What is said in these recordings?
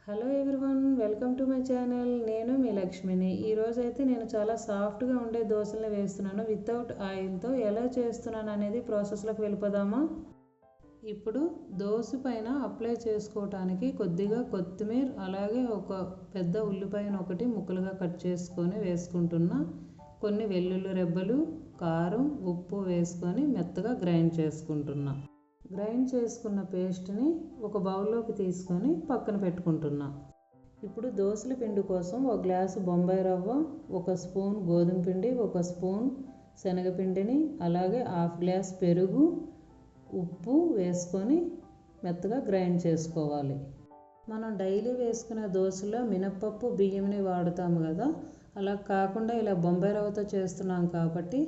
Hello everyone, welcome to my channel. నేను మీ లక్ష్మిని. ఈరోజైతే నేను చాలా సాఫ్ట్గా ఉండే దోశలను వేస్తున్నాను వితౌట్ ఆయిల్తో. ఎలా చేస్తున్నాను అనేది ప్రాసెస్లోకి వెళ్ళిపోదామా. ఇప్పుడు దోశ పైన అప్లై చేసుకోవటానికి కొద్దిగా కొత్తిమీర, అలాగే ఒక పెద్ద ఉల్లిపాయను ఒకటి ముక్కలుగా కట్ చేసుకొని వేసుకుంటున్నా. కొన్ని వెల్లుల్లి రెబ్బలు, కారం, ఉప్పు వేసుకొని మెత్తగా గ్రైండ్ చేసుకుంటున్నా. గ్రైండ్ చేసుకున్న పేస్ట్ని ఒక బౌల్లోకి తీసుకొని పక్కన పెట్టుకుంటున్నా. ఇప్పుడు దోశల పిండి కోసం ఒక గ్లాసు బొంబాయి రవ్వ, ఒక స్పూన్ గోధుమ పిండి, ఒక స్పూన్ శనగపిండిని, అలాగే హాఫ్ గ్లాస్ పెరుగు, ఉప్పు వేసుకొని మెత్తగా గ్రైండ్ చేసుకోవాలి. మనం డైలీ వేసుకునే దోశలో మినప్పప్పు, బియ్యంని వాడుతాము కదా, అలా కాకుండా ఇలా బొంబాయి రవ్వతో చేస్తున్నాం కాబట్టి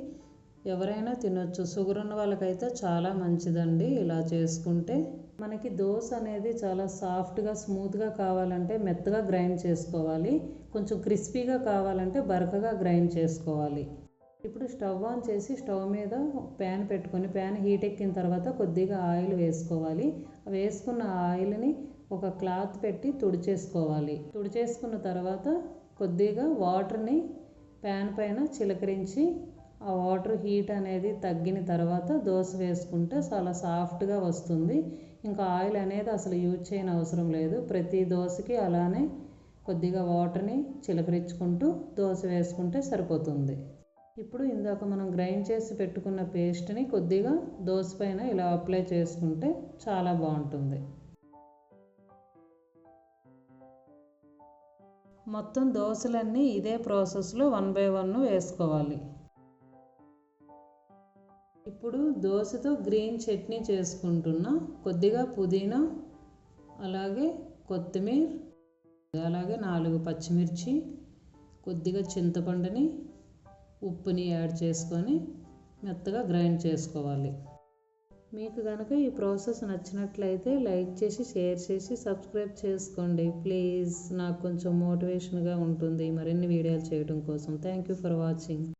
ఎవరైనా తినొచ్చు. షుగర్ ఉన్న వాళ్ళకైతే చాలా మంచిదండి ఇలా చేసుకుంటే. మనకి దోశ అనేది చాలా సాఫ్ట్గా, స్మూత్గా కావాలంటే మెత్తగా గ్రైండ్ చేసుకోవాలి. కొంచెం క్రిస్పీగా కావాలంటే బరకగా గ్రైండ్ చేసుకోవాలి. ఇప్పుడు స్టవ్ ఆన్ చేసి స్టవ్ మీద ప్యాన్ పెట్టుకొని, ప్యాన్ హీట్ ఎక్కిన తర్వాత కొద్దిగా ఆయిల్ వేసుకోవాలి. వేసుకున్న ఆయిల్ని ఒక క్లాత్ పెట్టి తుడిచేసుకోవాలి. తుడిచేసుకున్న తర్వాత కొద్దిగా వాటర్ని ప్యాన్ పైన చిలకరించి, ఆ వాటర్ హీట్ అనేది తగ్గిన తర్వాత దోశ వేసుకుంటే చాలా సాఫ్ట్గా వస్తుంది. ఇంకా ఆయిల్ అనేది అసలు యూజ్ చేయని అవసరం లేదు. ప్రతి దోశకి అలానే కొద్దిగా వాటర్ని చిలకరించుకుంటూ దోశ వేసుకుంటే సరిపోతుంది. ఇప్పుడు ఇందాక మనం గ్రైండ్ చేసి పెట్టుకున్న పేస్ట్ని కొద్దిగా దోశ పైన ఇలా అప్లై చేసుకుంటే చాలా బాగుంటుంది. మొత్తం దోశలన్నీ ఇదే ప్రాసెస్లో 1 by 1 వేసుకోవాలి. ఇప్పుడు దోశతో గ్రీన్ చట్నీ చేసుకుంటున్నా. కొద్దిగా పుదీనా, అలాగే కొత్తిమీర, అలాగే 4 పచ్చిమిర్చి, కొద్దిగా చింతపండుని, ఉప్పుని యాడ్ చేసుకొని మెత్తగా గ్రైండ్ చేసుకోవాలి. మీకు కనుక ఈ ప్రాసెస్ నచ్చినట్లయితే లైక్ చేసి, షేర్ చేసి, సబ్స్క్రైబ్ చేసుకోండి ప్లీజ్. నాకు కొంచెం మోటివేషన్గా ఉంటుంది మరిన్ని వీడియోలు చేయడం కోసం. Thank you for watching.